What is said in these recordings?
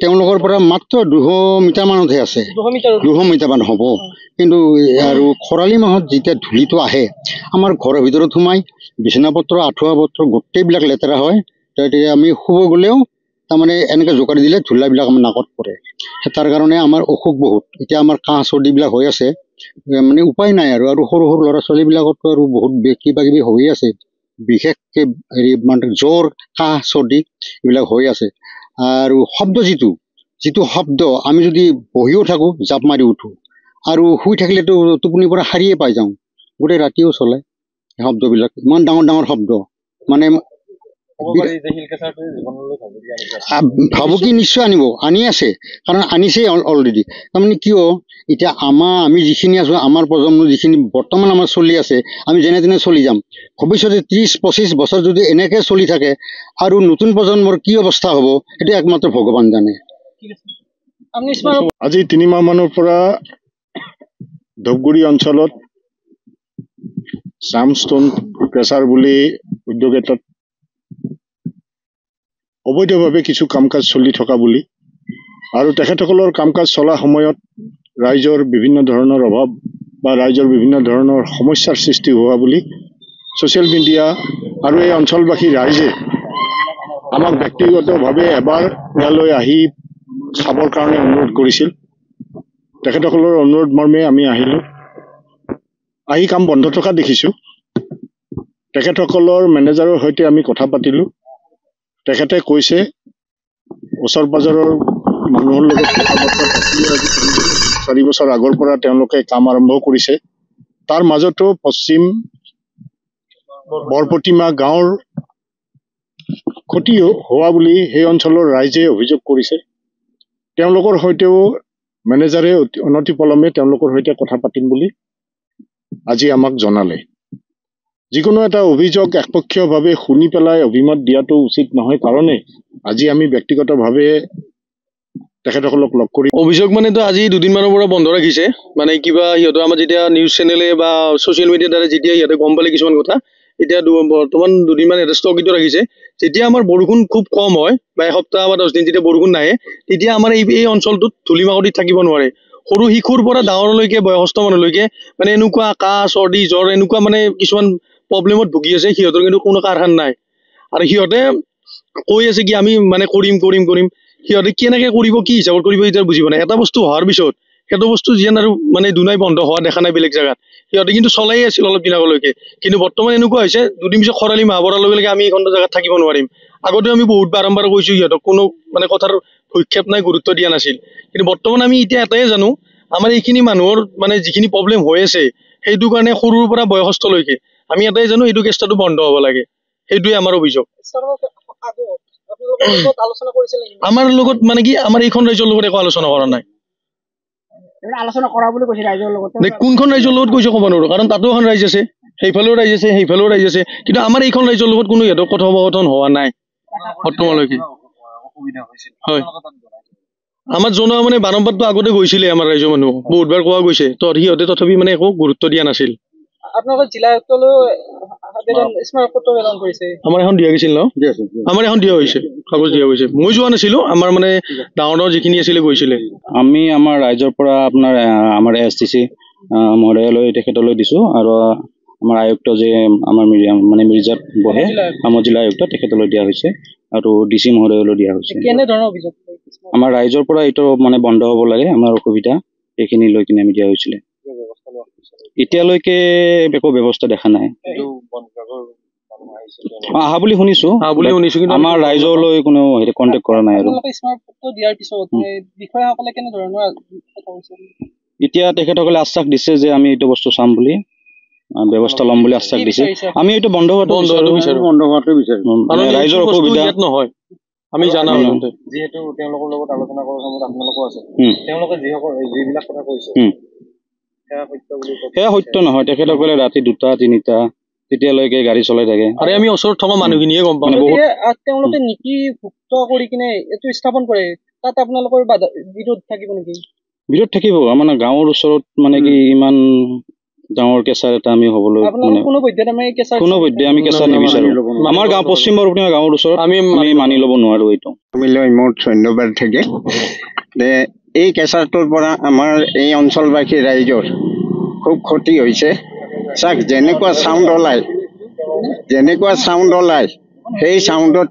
তেওঁলোকৰ পৰা মাত্ৰ 200 মিটাৰ মানতহে আছে, 200 মিটাৰ মান হ'ব। কিন্তু আৰু খৰালি মাহত যেতিয়া ধূলিটো আহে আমাৰ ঘৰৰ ভিতৰত সোমাই বিচনা পত্ৰ আঁঠুৱা পত্ৰ গোটেইবিলাক লেতেৰা হয়। তেতিয়া আমি শুব গ'লেও তাৰমানে এনেকৈ জোকাৰি দিলে ধূলাবিলাক আমাৰ নাকত পৰে। তাৰ কাৰণে আমাৰ অসুখ বহুত। এতিয়া আমাৰ কাহ চৰ্দিবিলাক হৈ আছে, মানে উপায় নাই আৰু সৰু সৰু ল'ৰা ছোৱালীবিলাকতো আৰু বহুত কিবা কিবি হৈ আছে, বিশেষকৈ হেৰি মানে জ্বৰ কাহ চৰ্দি এইবিলাক হৈ আছে। আৰু শব্দ যিটো শব্দ আমি যদি বহিও থাকোঁ জাপ মাৰি উঠোঁ, আৰু শুই থাকিলেতো টোপনিৰ পৰা সাৰিয়ে পাই যাওঁ, গোটেই ৰাতিও চলে শব্দবিলাক, ইমান ডাঙৰ ডাঙৰ শব্দ। মানে ভাবুকি নিশ্চয় আনি আছে, কাৰণ আনিছেই অলৰেডি। তাৰমানে কিয় এতিয়া আমি যিখিনি আছোঁ, আমাৰ প্ৰজন্ম যিখিনি বৰ্তমান আমাৰ চলি আছে, আমি যেনে তেনে চলি যাম। ভৱিষ্যতে 30-25 বছৰ যদি এনেকৈ চলি থাকে আৰু নতুন প্ৰজন্মৰ কি অৱস্থা হ'ব সেইটো একমাত্ৰ ভগৱান জানে। আজি 3 মাহ মানৰ পৰা ধূপগুৰি অঞ্চলত চামষ্টোন ক্ৰেচাৰ বুলি উদ্যোগ এটাত অবৈধভাৱে কিছু কাম কাজ চলি থকা বুলি, আৰু তেখেতসকলৰ কাম কাজ চলা সময়ত ৰাইজৰ বিভিন্ন ধৰণৰ অভাৱ বা ৰাইজৰ বিভিন্ন ধৰণৰ সমস্যাৰ সৃষ্টি হোৱা বুলি ছ'চিয়েল মিডিয়া আৰু এই অঞ্চলবাসী ৰাইজে আমাক ব্যক্তিগতভাৱে এবাৰ ইয়ালৈ আহি চাবৰ কাৰণে অনুৰোধ কৰিছিল। তেখেতসকলৰ অনুৰোধ মৰ্মে আমি আহিলোঁ। আহি কাম বন্ধ থকা দেখিছোঁ। তেখেতসকলৰ মেনেজাৰৰ সৈতে আমি কথা পাতিলোঁ। তেখেতে কৈছে ওচৰ পাজৰৰ মানুহৰ লগত কথা বতৰা পাতি 4 বছৰ আগৰ পৰা তেওঁলোকে কাম আৰম্ভ কৰিছে। তাৰ মাজতো পশ্চিম বৰপতিমা গাঁৱৰ ক্ষতি হোৱা বুলি সেই অঞ্চলৰ ৰাইজে অভিযোগ কৰিছে। তেওঁলোকৰ সৈতেও মেনেজাৰে অনতিপলমে তেওঁলোকৰ সৈতে কথা পাতিম বুলি আজি আমাক জনালে। যিকোনো এটা অভিযোগ একপক্ষীয়ভাৱে শুনি পেলাই অভিমত দিয়াটো উচিত নহয় কাৰণে আজি আমি ব্যক্তিগতভাৱে তেখেতসকলক লগ কৰি অভিযোগ মানেতো আজি 2 দিনমানৰ পৰা বন্ধ ৰাখিছে। মানে কিবা সিহঁতৰ আমাৰ যেতিয়া নিউজ চেনেলে বা ছ'চিয়েল মিডিয়াৰ দ্বাৰা যেতিয়া সিহঁতে গম পালে কিছুমান কথা, এতিয়া বৰ্তমান 2 দিনমান সিহঁতে স্থগিত ৰাখিছে। যেতিয়া আমাৰ বৰষুণ খুব কম হয় বা এসপ্তাহ বা 10 দিন যেতিয়া বৰষুণ নাহে, তেতিয়া আমাৰ এই অঞ্চলটোত ধূলি মাকতিত থাকিব নোৱাৰে। সৰু শিশুৰ পৰা ডাঙৰলৈকে বয়সস্থ মানুহলৈকে মানে এনেকুৱা কাহ চৰ্দি জ্বৰ এনেকুৱা মানে কিছুমান প্ৰব্লেমত ভুগি আছে। সিহঁতৰ কিন্তু কোনো কাৰখান নাই, আৰু সিহঁতে কৈ আছে কি আমি মানে কৰিম। সিহঁতে কেনেকৈ কৰিব, কি হিচাপত কৰিব এতিয়া বুজিব নাই। এটা বস্তু হোৱাৰ পিছত সেইটো বস্তু যেন আৰু মানে দুনাই বন্ধ হোৱা দেখা নাই বেলেগ জেগাত। সিহঁতে কিন্তু চলাই আছিল অলপ দিনলৈকে, কিন্তু বৰ্তমান এনেকুৱা হৈছে 2 দিন পিছত খৰালি মাহ পৰাৰ লগে লগে আমি এইখন জেগাত থাকিব নোৱাৰিম। আগতে আমি বহুত বাৰম্বাৰ কৈছোঁ, সিহঁতক কোনো মানে কথাৰ ভক্ষেপ নাই, গুৰুত্ব দিয়া নাছিল। কিন্তু বৰ্তমান আমি এতিয়া এটাই জানো, আমাৰ এইখিনি মানুহৰ মানে যিখিনি প্ৰব্লেম হৈ আছে সেইটো কাৰণে সৰুৰ পৰা বয়সস্থলৈকে আমি এটাই জানো, এইটো কেষ্টাটো বন্ধ হ'ব লাগে। সেইটোৱে আমাৰ অভিযোগ। আমাৰ লগত মানে কি আমাৰ এইখন ৰাজ্যৰ লগত একো আলোচনা কৰা নাই। আলোচনা কৰা বুলি কৈছে ৰাইজৰ লগত। কোনখন ৰাজ্যৰ লগত কৈছে ক'ব নোৱাৰো, কাৰণ তাতো এখন ৰাইজ আছে, সেইফালেও ৰাইজ আছে, সেইফালেও ৰাইজ আছে, কিন্তু আমাৰ এইখন ৰাজ্যৰ লগত কোনো সিহঁতৰ কথোপকথন হোৱা নাই বৰ্তমানলৈকে। হয়, আমাৰ জনোৱা মানে বাৰম্বাৰতো আগতে গৈছিলে, আমাৰ ৰাইজৰ মানুহ বহুতবাৰ কোৱা গৈছে, সিহঁতে তথাপি মানে একো গুৰুত্ব দিয়া নাছিল। আপোনালোকৰ জিলা আয়ুক্তলৈ স্মাৰক পত্ৰ প্ৰেৰণ কৰিছে। আমাৰ এখন দিয়া গৈছিল ন? আমাৰ এখন দিয়া হৈছে, কাগজ দিয়া হৈছে। মই যোৱা নাছিলো, আমাৰ মানে ডাঙৰ যিখিনি আছিলে গৈছিলে। আমি আমাৰ ৰাইজৰ পৰা আপোনাৰ আমাৰ SDC মহোদয়লৈ তেখেতলৈ দিছোঁ, আৰু আমাৰ আয়ুক্ত যে আমাৰ মানে মিৰ্জাত বহে আমাৰ জিলা আয়ুক্ত তেখেতলৈ দিয়া হৈছে, আৰু DC মহোদয়লৈ দিয়া হৈছে। কেনেধৰণৰ অভিযোগ? আমাৰ ৰাইজৰ পৰা এইটো মানে বন্ধ হ'ব লাগে, আমাৰ অসুবিধা সেইখিনি লৈ কিনে আমি দিয়া হৈছিলে। এতিয়ালৈকে একো ব্যৱস্থা দেখা নাই। আহা বুলি শুনিছো, কিন্তু আমাৰ ৰাইজলৈ কোনো কণ্টেক্ট কৰা নাই। আৰু এতিয়া তেখেতসকলে আশ্বাস দিছে যে আমি এইটো বস্তু চাম বুলি, ব্যৱস্থা ল'ম বুলি আশ্বাস দিছে। আমি এইটো বন্ধ হোৱাটো বিচাৰো। ৰাইজৰ অসুবিধা নহয়, আমি জানো। যিহেতু তেওঁলোকৰ লগত আলোচনা কৰাৰ সময়ত আপোনালোকো আছে, তেওঁলোকে যিবিলাক কথা কৈছে সেয়া সত্য নহয়। তেখেতসকলে ৰাতি 2টা-3টা তেতিয়ালৈকে গাড়ী চলাই থাকে, আৰু আমি ওচৰত থকা মানুহখিনিয়ে গম পাওঁ। তেওঁলোকে নীতিভুক্ত কৰি কিনে এইটো স্থাপন কৰে, তাত আপোনালোকৰ বিৰোধ থাকিব নেকি? বিৰোধ থাকিব। আমাৰ গাঁৱৰ ওচৰত মানে কি ইমান ডাঙৰ কেঁচাৰ এটা আমি হ'বলৈ মানে কোনো পধ্যত আমি কেঁচা কোনো পধ্যে আমি কেঁচা নিবিচাৰোঁ। আমাৰ গাঁও পশ্চিম বৰপেটা গাঁৱৰ ওচৰত আমি মানি ল'ব নোৱাৰোঁ এইটো। মোৰ ধন্যবাদ থাকে যে এই কেঁচাটোৰ পৰা আমাৰ এই অঞ্চলবাসী ৰাইজৰ খুব ক্ষতি হৈছে। চাওক যেনেকুৱা চাউণ্ড ওলায় সেই চাউণ্ডত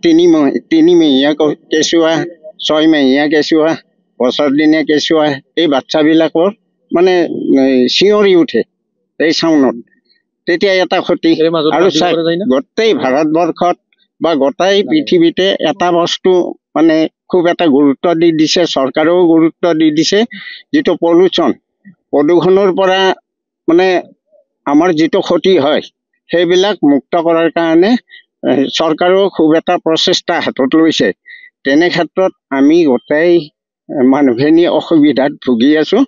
তিনিমহীয়া কেঁচুৱা, 6 মাহীয়া কেঁচুৱা, বছৰ দিনীয়া কেঁচুৱা এই বাচ্চাবিলাকৰ মানে চিঞৰি উঠে এই চাউণ্ডত, তেতিয়া এটা ক্ষতি। আৰু চাওক গোটেই ভাৰতবৰ্ষত বা গোটেই পৃথিৱীতে এটা বস্তু মানে খুব এটা গুৰুত্ব দি দিছে, চৰকাৰেও গুৰুত্ব দি দিছে, যিটো প্ৰদূষণৰ পৰা মানে আমাৰ যিটো ক্ষতি হয় সেইবিলাক মুক্ত কৰাৰ কাৰণে চৰকাৰেও খুব এটা প্ৰচেষ্টা হাতত লৈছে। তেনে ক্ষেত্ৰত আমি গোটেই মানুহখিনি অসুবিধাত ভুগি আছোঁ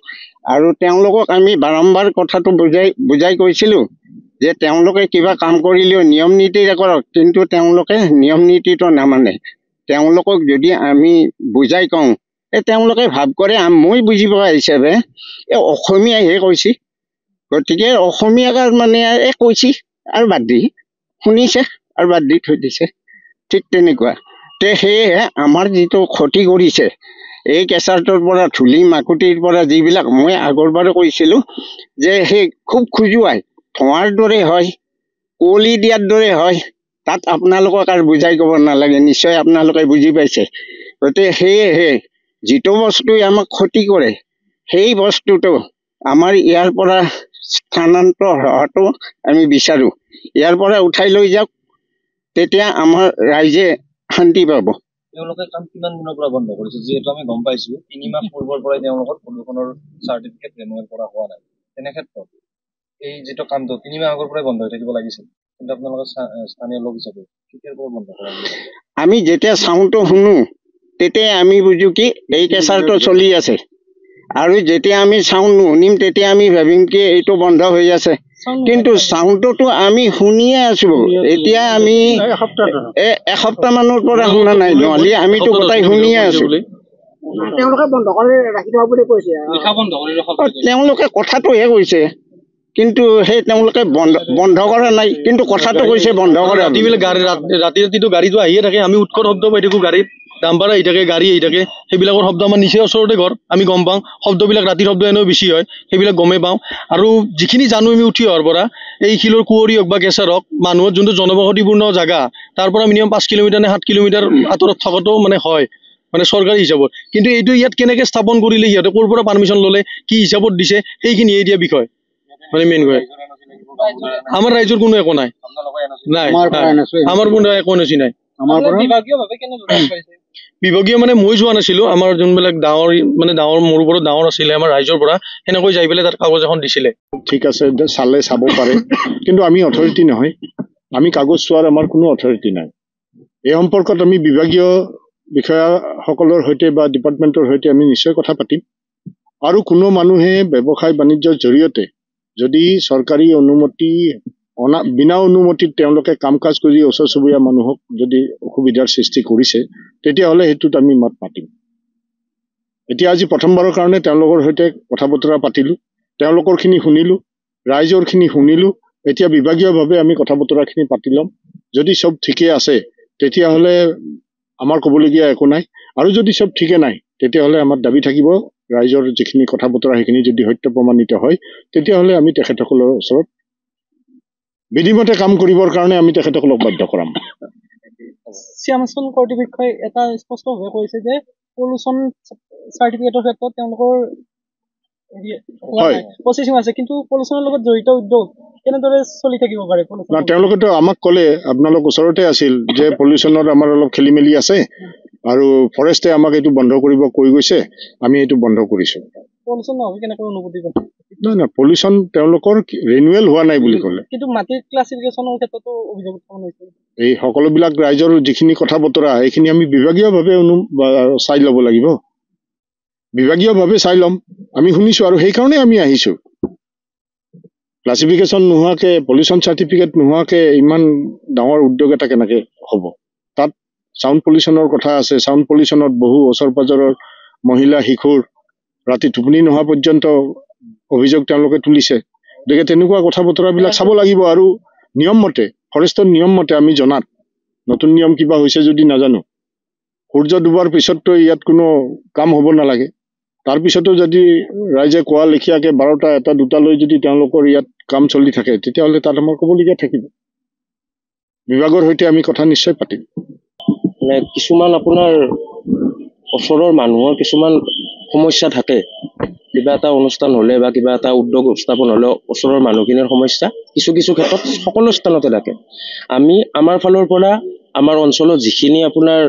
আৰু তেওঁলোকক আমি বাৰম্বাৰ কথাটো বুজাই কৈছিলোঁ যে তেওঁলোকে কিবা কাম কৰিলেও নিয়ম নীতিৰে কৰক, কিন্তু তেওঁলোকে নিয়ম নীতিটো নামানে। তেওঁলোকক যদি আমি বুজাই কওঁ তেওঁলোকে ভাৱ কৰে মই বুজি পোৱা হিচাপে অসমীয়াহে কৈছে, গতিকে অসমীয়াক মানে কৈছে আৰু বাদ দি শুনিছে আৰু বাদ দি থৈ দিছে, ঠিক তেনেকুৱা। সেয়েহে আমাৰ যিটো ক্ষতি কৰিছে এই কেঁচাটোৰ পৰা, ধূলি মাকুটিৰ পৰা যিবিলাক মই আগৰবাৰো কৈছিলোঁ যে সেই খুব খোজুৱাই ধোঁৱাৰ দৰে হয়, কুঁৱলী দিয়াৰ দৰে হয়, তাত আপোনালোকক আৰু বুজাই ক'ব নালাগে, নিশ্চয় আপোনালোকে বুজি পাইছে। গতিকে সেয়েহে যিটো বস্তুৱে আমাক ক্ষতি কৰে সেই বস্তুটো আমাৰ ইয়াৰ পৰা স্থানান্তৰ হোৱাটো আমি বিচাৰোঁ। ইয়াৰ পৰা উঠাই লৈ যাওক, তেতিয়া আমাৰ ৰাইজে শান্তি পাব। তেওঁলোকে কাম কিমান দিনৰ পৰা বন্ধ কৰিছে? যিহেতু আমি গম পাইছোঁ 3 মাহ পূৰ্বৰ পৰাই তেওঁলোকৰ প্ৰদূষণৰ চাৰ্টিফিকেট ৰিনিউৱেল কৰা হোৱা নাই। তেনে ক্ষেত্ৰত এই যিটো কামটো 3 মাহ আগৰ পৰাই বন্ধ হৈ থাকিব লাগিছিল, কিন্তু আপোনালোকে স্থানীয় লোক হিচাপে কেতিয়াৰ পৰা বন্ধ কৰা? আমি যেতিয়া চাউণ্ডটো শুনো তেতিয়া আমি বুজো কি এই কেঁচাৰটো চলি আছে, আৰু যেতিয়া আমি চাউণ্ড নুশুনিম তেতিয়া আমি ভাবিম কি এইটো বন্ধ হৈ আছে, কিন্তু চাউণ্ডটোতো আমি শুনিয়ে আছো। এতিয়া আমি এসপ্তাহ মানৰ পৰা শুনা নাই, নহ'লে আমিতো গোটাই শুনিয়ে আছো। তেওঁলোকে কথাটোহে কৈছে, কিন্তু সেই তেওঁলোকে বন্ধ কৰা নাই, কিন্তু কথাটো কৈছে বন্ধ কৰা। ৰাতিটো গাড়ীটো আহিয়ে থাকে, আমি উৎকট শব্দ পাই থাকোঁ, গাড়ীত ডাম্পাৰ আহি থাকে, গাড়ী আহি থাকে, সেইবিলাকৰ শব্দ আমাৰ নিচেই ওচৰতে ঘৰ, আমি গম পাওঁ। শব্দবিলাক ৰাতিৰ শব্দ এনেও বেছি হয়, সেইবিলাক গমেই পাওঁ। আৰু যিখিনি জানো আমি উঠি অহাৰ পৰা, এই শিলৰ কুঁৱৰী হওক বা কেঁচাৰ হওক, মানুহৰ যোনটো জনবসতিপূৰ্ণ জেগা তাৰ পৰা মিনিমাম 5 কিলোমিটাৰ নে 7 কিলোমিটাৰ আঁতৰত থকাটো মানে হয়, মানে চৰকাৰী হিচাপত। কিন্তু এইটো ইয়াত কেনেকৈ স্থাপন কৰিলে, সিহঁতে ক'ৰ পৰা পাৰ্মিশ্যন ল'লে, কি হিচাপত দিছে, সেইখিনি এতিয়া বিষয় মানে মেইন হয়। আমাৰ ৰাইজৰ কোনো একো নাই, আমাৰ কোনো একো এনঅচি নাই। বিভাগীয় মানে মই যোৱা নাছিলোঁ, আমাৰ যোনবিলাক ডাঙৰ মোৰ ওপৰত ডাঙৰ আছিলে আমাৰ ৰাইজৰ পৰা, সেনেকৈ যাই পেলাই তাত কাগজ এখন দিছিলে। ঠিক আছে, চাব পাৰে, কিন্তু আমি অথৰিটি নহয়, আমি কাগজ চোৱাৰ আমাৰ কোনো অথৰিটি নাই। এই সম্পৰ্কত আমি বিভাগীয় বিষয়াসকলৰ সৈতে বা ডিপাৰ্টমেণ্টৰ সৈতে আমি নিশ্চয় কথা পাতিম। আৰু কোনো মানুহে ব্যৱসায় বাণিজ্যৰ জৰিয়তে যদি চৰকাৰী অনুমতি বিনা অনুমতিত তেওঁলোকে কাম কাজ কৰি ওচৰ চুবুৰীয়া মানুহক যদি অসুবিধাৰ সৃষ্টি কৰিছে, তেতিয়াহ'লে সেইটোত আমি মাত মাতিম। এতিয়া আজি প্ৰথমবাৰৰ কাৰণে তেওঁলোকৰ সৈতে কথা বতৰা পাতিলোঁ, তেওঁলোকৰখিনি শুনিলোঁ, ৰাইজৰখিনি শুনিলোঁ। এতিয়া বিভাগীয়ভাৱে আমি কথা বতৰাখিনি পাতি ল'ম। যদি চব ঠিকে আছে তেতিয়াহ'লে আমাৰ ক'বলগীয়া একো নাই, আৰু যদি চব ঠিকে নাই তেতিয়াহ'লে আমাৰ দাবী থাকিব, ৰাইজৰ যিখিনি কথা বতৰা সেইখিনি যদি সত্য প্ৰমাণিত হয় তেতিয়াহ'লে আমি তেখেতসকলৰ ওচৰত বিধিমতে কাম কৰিবৰ কাৰণে আমি তেখেতসকলক বাধ্য কৰাম। শ্যামচন কৰ্তৃপক্ষই এটা স্পষ্টভাৱে কৈছে যে পলিউশ্যন চাৰ্টিফিকেটৰ ক্ষেত্ৰত তেওঁলোকৰ প্ৰচেচিং আছে, কিন্তু পলিউশ্যনৰ লগত জড়িত উদ্যোগ কেনেদৰে চলি থাকিব পাৰে? তেওঁলোকেতো আমাক ক'লে, আপোনালোক ওচৰতে আছিল, যে পলিউশ্যনত আমাৰ অলপ খেলি মেলি আছে আৰু ফৰেষ্টে আমাক এইটো বন্ধ কৰিব কৈ গৈছে, আমি এইটো বন্ধ কৰিছোঁ। নাই, পলিউশ্যন তেওঁলোকৰ ৰিনিউৱেল হোৱা নাই বুলি ক'লে। কিন্তু মাটিৰ ক্লাছিফিকেশ্যনৰ ক্ষেত্ৰতো অভিযোগ উত্থাপন হৈছে। এই সকলোবিলাক ৰাইজৰ যিখিনি কথা বতৰা সেইখিনি আমি বিভাগীয়ভাৱে চাই ল'ব লাগিব, বিভাগীয়ভাৱে চাই ল'ম। আমি শুনিছোঁ আৰু সেইকাৰণে আমি আহিছোঁ। ক্লাছিফিকেশ্যন নোহোৱাকৈ, পলিউশ্যন চাৰ্টিফিকেট নোহোৱাকৈ ইমান ডাঙৰ উদ্যোগ এটা কেনেকৈ হ'ব? তাত চাউণ্ড পলিউশ্যনৰ কথা আছে। চাউণ্ড পলিউশ্যনত বহু ওচৰ পাজৰৰ মহিলা, শিশুৰ ৰাতি টোপনি নোহোৱা পৰ্যন্ত অভিযোগ তেওঁলোকে তুলিছে। গতিকে তেনেকুৱা কথা বতৰাবিলাক চাব লাগিব। আৰু নিয়ম মতে, ফৰেষ্টৰ নিয়ম মতে আমি জনাত নতুন নিয়ম কিবা হৈছে যদি নাজানো, সূৰ্য ডুবাৰ পিছততো ইয়াত কোনো কাম হ'ব নালাগে। তাৰপিছতো যদি ৰাইজে কোৱা লেখীয়াকৈ 12টা 1টা 2টালৈ যদি তেওঁলোকৰ ইয়াত কাম চলি থাকে, তেতিয়াহ'লে তাত আমাৰ ক'বলগীয়া থাকিব। বিভাগৰ সৈতে আমি কথা নিশ্চয় পাতিম। মানে কিছুমান আপোনাৰ ওচৰৰ মানুহৰ কিছুমান সমস্যা থাকে, কিবা এটা অনুষ্ঠান হ'লে বা কিবা এটা উদ্যোগ স্থাপন হ'লে ওচৰৰ মানুহখিনিৰ সমস্যা কিছু কিছু ক্ষেত্ৰত সকলো স্থানতে থাকে। আমি আমাৰ ফালৰ পৰা আমাৰ অঞ্চলত যিখিনি আপোনাৰ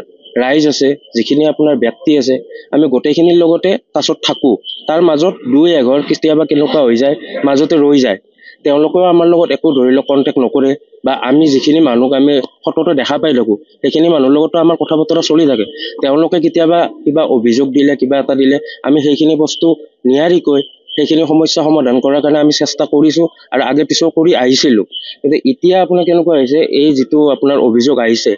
ৰাইজ আছে, যিখিনি আপোনাৰ ব্যক্তি আছে, আমি গোটেইখিনিৰ লগতে টাচত থাকোঁ। তাৰ মাজত 2-1 কেতিয়াবা কেনেকুৱা হৈ যায়, মাজতে ৰৈ যায়, তেওঁলোকেও আমাৰ লগত একো ধৰি লওক কণ্টেক্ট নকৰে, বা আমি যিখিনি মানুহক আমি ফটোতে দেখা পাই থাকোঁ সেইখিনি মানুহৰ লগতো আমাৰ কথা বতৰা চলি থাকে। তেওঁলোকে কেতিয়াবা কিবা অভিযোগ দিলে, কিবা এটা দিলে, আমি সেইখিনি বস্তু নিয়াৰিকৈ সেইখিনি সমস্যা সমাধান কৰাৰ কাৰণে আমি চেষ্টা কৰিছোঁ আৰু আগে পিছেও কৰি আহিছিলোঁ। কিন্তু এতিয়া আপোনাৰ কেনেকুৱা হৈছে, এই যিটো আপোনাৰ অভিযোগ আহিছে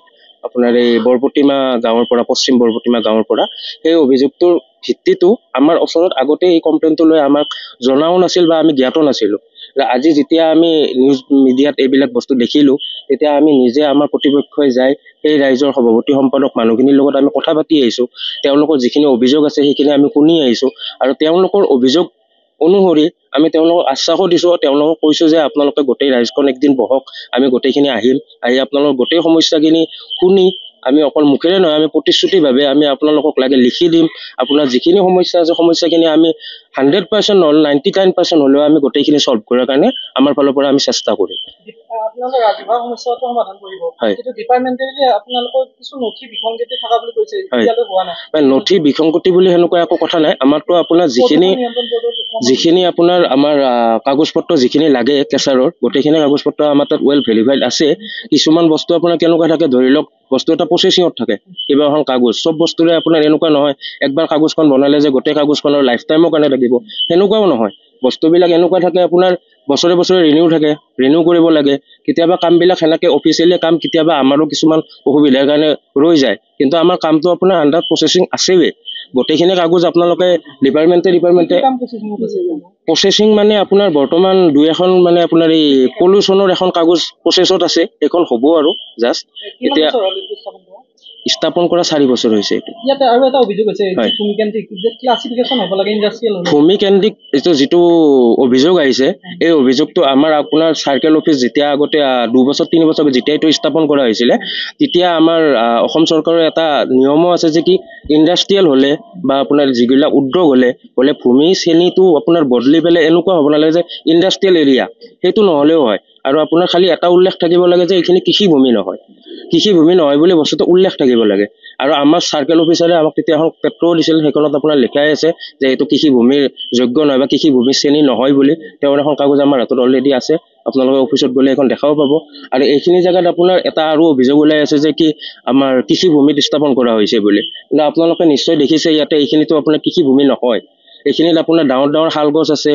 আপোনাৰ এই বৰপতিমা গাঁৱৰ পৰা, পশ্চিম বৰপতিমা গাঁৱৰ পৰা, সেই অভিযোগটোৰ ভিত্তিটো আমাৰ ওচৰত আগতে এই কমপ্লেইনটো লৈ আমাক জনাও নাছিল বা আমি জ্ঞাত নাছিলোঁ। আজি যেতিয়া আমি নিউজ মিডিয়াত এইবিলাক বস্তু দেখিলোঁ, তেতিয়া আমি নিজে আমাৰ কৰ্তৃপক্ষই যাই সেই ৰাইজৰ সভাপতি সম্পাদক মানুহখিনিৰ লগত আমি কথা পাতি আহিছোঁ। তেওঁলোকৰ যিখিনি অভিযোগ আছে সেইখিনি আমি শুনি আহিছোঁ, আৰু তেওঁলোকৰ অভিযোগ অনুসৰি আমি তেওঁলোকক আশ্বাসো দিছোঁ, তেওঁলোকক কৈছোঁ যে আপোনালোকে গোটেই ৰাইজখন একদিন বহক, আমি গোটেইখিনি আহিম, আহি আপোনালোকৰ গোটেই সমস্যাখিনি শুনি আমি অকল মুখেৰে নহয়, আমি প্ৰতিশ্ৰুতিভাৱে আমি আপোনালোকক লাগে লিখি দিম। আপোনাৰ যিখিনি সমস্যা আছে সমস্যাখিনি আমি 100% নহ'লে 99% হ'লেও আমি গোটেইখিনি চল্ভ কৰাৰ কাৰণে আমাৰ ফালৰ পৰা আমি চেষ্টা কৰিম। আপোনালোকৰ ৰাজহুৱা সমস্যাটো সমাধান কৰিব, কিন্তু ডিপাৰ্টমেণ্টেলি আপোনালোকৰ কিছু নথি বিসংগতি থকা বুলি কৈছে, এতিয়ালৈ হোৱা নাই। নথি বিসংগতি বুলি সেনেকুৱা একো কথা নাই। আমাৰতো আপোনাৰ যিখিনি আপোনাৰ আমাৰ কাগজ পত্ৰ যিখিনি লাগে কেঁচাৰৰ, গোটেইখিনি কাগজ পত্ৰ আমাৰ তাত ৱেল ভেৰিফাইড আছে। কিছুমান বস্তু আপোনাৰ কেনেকুৱা থাকে, ধৰি লওক বস্তু এটা প্ৰচেচিঙত থাকে, কিবা এখন কাগজ, চব বস্তুৰে আপোনাৰ এনেকুৱা নহয় একবাৰ কাগজখন বনালে যে গোটেই কাগজখনৰ লাইফ টাইমৰ কাৰণে থাকিব, সেনেকুৱাও নহয়। বস্তুবিলাক এনেকুৱা থাকে আপোনাৰ বছৰে বছৰে ৰিনিউ কৰিব লাগে। কেতিয়াবা কামবিলাক সেনেকৈ অফিচিয়েলি কাম কেতিয়াবা আমাৰো কিছুমান অসুবিধাৰ কাৰণে ৰৈ যায়, কিন্তু আমাৰ কামটো আপোনাৰ আণ্ডাৰ প্ৰচেচিং আছেই। গোটেইখিনি কাগজ আপোনালোকে ডিপাৰ্টমেণ্টে প্ৰচেচিং মানে আপোনাৰ বৰ্তমান 2-1 মানে আপোনাৰ এই পলিউশ্যনৰ এখন কাগজ প্ৰচেছত আছে, সেইখন হ'ব আৰু জাষ্ট এতিয়া স্থাপন কৰা 4 বছৰ হৈছে। ইয়াতে আৰু এটা অভিযোগ আছে, ভূমিকেন্দ্ৰিক ক্লাছিফিকেশ্যন হ'ব লাগে ইণ্ডাষ্ট্ৰিয়েল। ভূমিকেন্দ্ৰিক যিটো অভিযোগ আহিছে, এই অভিযোগটো আমাৰ আপোনাৰ চাৰ্কেল অফিচ যেতিয়া আগতে 2 বছৰ 3 বছৰ যেতিয়া এইটো স্থাপন কৰা হৈছিলে, তেতিয়া আমাৰ অসম চৰকাৰৰ এটা নিয়মো আছে যে কি ইণ্ডাষ্ট্ৰিয়েল হ'লে বা আপোনাৰ যিবিলাক উদ্যোগ হ'লে ভূমি শ্ৰেণীটো আপোনাৰ বদলি পেলাই এনেকুৱা হ'ব নালাগে যে ইণ্ডাষ্ট্ৰিয়েল এৰিয়া, সেইটো নহ'লেও হয়। আৰু আপোনাৰ খালি এটা উল্লেখ থাকিব লাগে যে এইখিনি কৃষিভূমি নহয়, কৃষিভূমি নহয় বুলি বস্তুটো উল্লেখ থাকিব লাগে। আৰু আমাৰ চাৰ্কেল অফিচাৰে আমাক তেতিয়া এখন পেপাৰো দিছিল, সেইখনত আপোনাৰ লিখাই আছে যে এইটো কৃষিভূমিৰ যোগ্য নহয় বা কৃষিভূমিৰ শ্ৰেণী নহয় বুলি। তেওঁৰ এখন কাগজ আমাৰ হাতত অলৰেডি আছে, আপোনালোকে অফিচত গ'লে এখন দেখাব পাব। আৰু এইখিনি জেগাত আপোনাৰ এটা আৰু অভিযোগ ওলাই আছে যে কি আমাৰ কৃষিভূমিত স্থাপন কৰা হৈছে বুলি, কিন্তু আপোনালোকে নিশ্চয় দেখিছে ইয়াতে এইখিনিতো আপোনাৰ কৃষিভূমি নহয়। এইখিনিত আপোনাৰ ডাঙৰ ডাঙৰ শাল গছ আছে,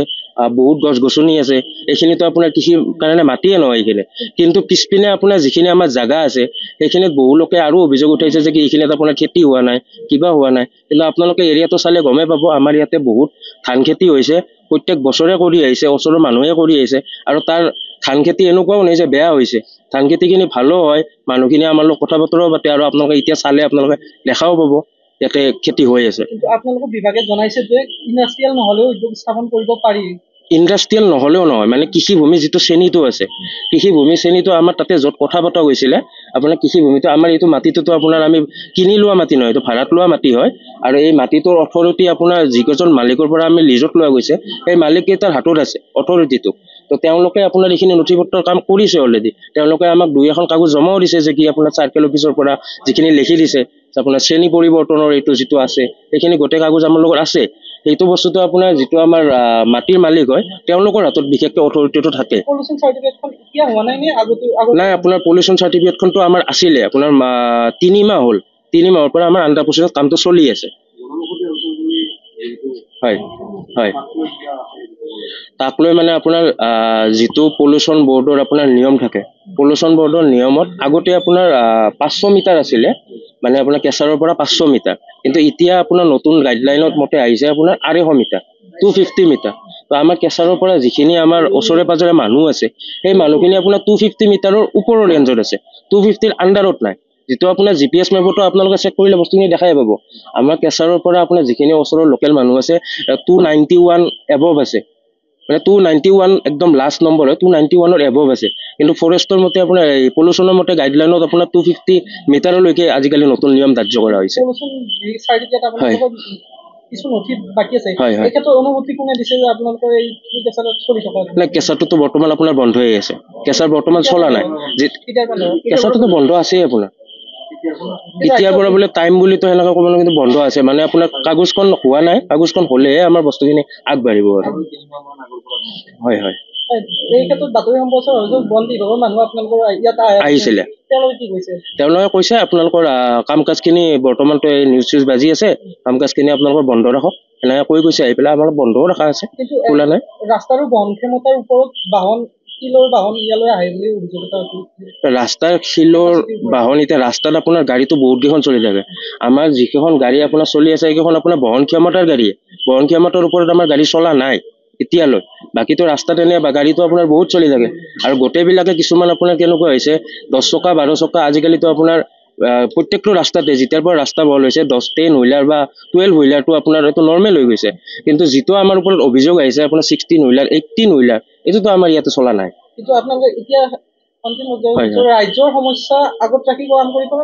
বহুত গছ গছনি আছে, এইখিনিতো আপোনাৰ কৃষিৰ কাৰণে মাটিয়ে নহয় এইখিনি। কিন্তু পিছপিনে আপোনাৰ যিখিনি আমাৰ জাগা আছে সেইখিনিত বহু লোকে আৰু অভিযোগ উঠাইছে যে কি এইখিনিত আপোনাৰ খেতি হোৱা নাই, কিবা হোৱা নাই। কিন্তু আপোনালোকে এৰিয়াটো চালে গমেই পাব, আমাৰ ইয়াতে বহুত ধান খেতি হৈছে, প্ৰত্যেক বছৰে কৰি আহিছে, ওচৰৰ মানুহে কৰি আহিছে। আৰু তাৰ ধান খেতি এনেকুৱাও নহয় যে বেয়া হৈছে, ধান খেতিখিনি ভালো হয়, মানুহখিনিয়ে আমাৰ লগত কথা বতৰাও পাতে, আৰু আপোনালোকে এতিয়া চালে আপোনালোকে দেখাও পাব ইয়াতে খেতি হৈ আছে। আপোনালোকৰ বিভাগে জনাইছে যে ইণ্ডাষ্ট্ৰিয়েল নহ'লেও উদ্যোগ স্থাপন কৰিব পাৰি। ইণ্ডাষ্ট্ৰিয়েল নহ'লেও নহয়, মানে কৃষিভূমি যিটো শ্ৰেণীটো আছে, কৃষিভূমি শ্ৰেণীটো আমাৰ তাতে য'ত কথা পতা গৈছিলে, আপোনাৰ কৃষিভূমিটো আমাৰ এইটো মাটিটোতো আপোনাৰ আমি কিনি লোৱা মাটি নহয়, এইটো ভাড়াত লোৱা মাটি হয়। আৰু এই মাটিটোৰ অথৰিটি আপোনাৰ যিকেইজন মালিকৰ পৰা আমি লিজত লোৱা গৈছে, সেই মালিককেইটাৰ হাতত আছে অথৰিটিটো। তো তেওঁলোকে আপোনাৰ এইখিনি নথি পত্ৰৰ কাম কৰিছে অলৰেডি। তেওঁলোকে আমাক 2-1 কাগজ জমাও দিছে যে কি আপোনাৰ চাৰ্কেল অফিচৰ পৰা যিখিনি লিখি দিছে আপোনাৰ শ্ৰেণী পৰিৱৰ্তনৰ এইটো যিটো আছে, সেইখিনি গোটেই কাগজ আমাৰ লগত আছে। সেইটো বস্তুটো আপোনাৰ যিটো আমাৰ মাটিৰ মালিক হয় তেওঁলোকৰ হাতত বিশেষকৈ অথৰিটিটো থাকে। নাই, আপোনাৰ পলিউশ্যন চাৰ্টিফিকেটখনটো আমাৰ আছিলে আপোনাৰ 3 মাহ হ'ল, 3 মাহৰ পৰা আমাৰ আণ্ডাৰ প্ৰচেছত কামটো চলি আছে। হয় হয়, তাক লৈ মানে আপোনাৰ যিটো পলিউশ্যন বৰ্ডৰ আপোনাৰ নিয়ম থাকে, পলিউশ্যন বৰ্ডৰ নিয়মত আগতে আপোনাৰ 500 মিটাৰ আছিলে, মানে আপোনাৰ কেঁচাৰৰ পৰা 500 মিটাৰ, কিন্তু এতিয়া আপোনাৰ নতুন গাইডলাইনত মতে আহিছে আপোনাৰ 250 মিটাৰ, 250 মিটাৰ। তো বা আমাৰ কেঁচাৰৰ পৰা যিখিনি আমাৰ ওচৰে পাজৰে মানুহ আছে সেই মানুহখিনি আপোনাৰ 250 মিটাৰৰ ওপৰৰ ৰেঞ্জত আছে, 250ৰ আণ্ডাৰত নাই। যিটো আপোনাৰ GPS মেপতো আপোনালোকে চেক কৰিলে বস্তুখিনি দেখাই পাব। আমাৰ কেঁচাৰৰ পৰা আপোনাৰ যিখিনি ওচৰৰ লোকেল মানুহ আছে 291 এবভ আছে, মানে 291 একদম লাষ্ট নম্বৰ হয়, 291ৰ এবভ আছে। কিন্তু ফৰেষ্টৰ মতে আপোনাৰ পলিউশ্যনৰ মতে গাইডলাইনত আপোনাৰ 250 মিটাৰলৈকে আজিকালি নতুন নিয়ম ধাৰ্য কৰা হৈছে। হয় কিছু নথি বাকী আছে, হয় হয়। এই ক্ষেত্ৰত অনুমতি কোনে দিছে যে আপোনালোকৰ এই কেঁচাটোত চলি থকা? নাই, কেঁচাটোতো বৰ্তমান আপোনাৰ বন্ধ হৈ আছে, কেঁচাৰ বৰ্তমান চলা নাই। কেঁচাটোতো বন্ধ আছেই আপোনাৰ এতিয়াৰ পৰা বোলে টাইম বুলিতো সেনেকৈ ক'ব নহয়, কিন্তু বন্ধ আছে। মানে আপোনাৰ কাগজখন হোৱা নাই, কাগজখন হ'লেহে আমাৰ বস্তুখিনি আগবাঢ়িব আৰু। হয় হয়। এই ক্ষেত্ৰত বাতৰি সম্প্ৰচাৰ হয় যে বন বিভাগৰ মানুহ আপোনালোকৰ ইয়াত আহিছিলে, তেওঁলোকে কি কৈছে? তেওঁলোকে কৈছে আপোনালোকৰ কাম কাজখিনি বৰ্তমানতো এই নিউজ চিউজ বাজি আছে, কাম কাজখিনি আপোনালোকৰ বন্ধ ৰাখক, এনেকৈ কৈ গৈছে। আহি পেলাই আমাৰ বন্ধও ৰখা আছে, খোলা নাই। ৰাস্তাৰ বহন ক্ষমতাৰ ওপৰত বাহন শিলৰ বাহন ইয়ালৈ আহে বুলি অভিযোগ এটা আছে। ৰাস্তাৰ শিলৰ বাহন, এতিয়া ৰাস্তাত আপোনাৰ গাড়ীটো বহুত কেইখন চলি থাকে। আমাৰ যিকেইখন গাড়ী আপোনাৰ চলি আছে সেইকেইখন আপোনাৰ বহন ক্ষমতাৰ গাড়ী, বহন ক্ষমতাৰ ওপৰত আমাৰ গাড়ী চলা নাই এতিয়ালৈ। বাকীতো ৰাস্তাত এনে গাড়ীটো আপোনাৰ বহুত চলি থাকে। আৰু গোটেইবিলাকে কিছুমান আপোনাৰ কেনেকুৱা হৈছে 10 চকা 12 চকা আজিকালিতো আপোনাৰ প্ৰত্যেকটো ৰাস্তাতে যেতিয়াৰ পৰা ৰাস্তা বহল হৈছে 10 হুইলাৰ বা 12 হুইলাৰটো আপোনাৰ এইটো নৰ্মেল হৈ গৈছে। কিন্তু যিটো আমাৰ ওপৰত অভিযোগ আহিছে আপোনাৰ 16 হুইলাৰ 18 হুইলাৰ এইটোতো আমাৰ ইয়াতে চলা নাই। কিন্তু আপোনালোকে এতিয়া ৰাইজৰ সমস্যা আগত ৰাখি কাম কৰিব নে?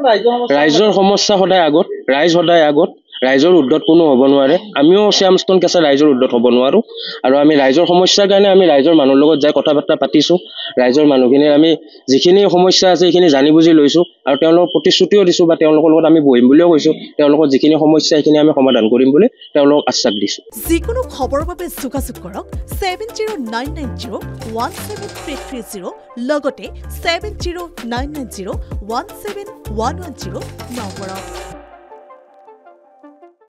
ৰাইজৰ সমস্যা সদায় আগত, ৰাইজ সদায় আগত। ৰাইজৰ উৰ্ধত কোনো হ'ব নোৱাৰে। আমিও শ্যামষ্টন কেঁচা ৰাইজৰ উৰ্ধত হ'ব নোৱাৰোঁ। আৰু আমি ৰাইজৰ সমস্যাৰ কাৰণে আমি ৰাইজৰ মানুহৰ লগত যাই কথা বাৰ্তা পাতিছোঁ। ৰাইজৰ মানুহখিনিৰ আমি যিখিনি সমস্যা আছে সেইখিনি জানি বুজি লৈছোঁ আৰু তেওঁলোকক প্ৰতিশ্ৰুতিও দিছোঁ বা তেওঁলোকৰ লগত আমি বহিম বুলিও কৈছোঁ। তেওঁলোকৰ যিখিনি সমস্যা সেইখিনি আমি সমাধান কৰিম বুলি তেওঁলোকক আশ্বাস দিছোঁ। যিকোনো খবৰৰ বাবে যোগাযোগ কৰক 7099017330 লগতে 7099017110 নম্বৰত।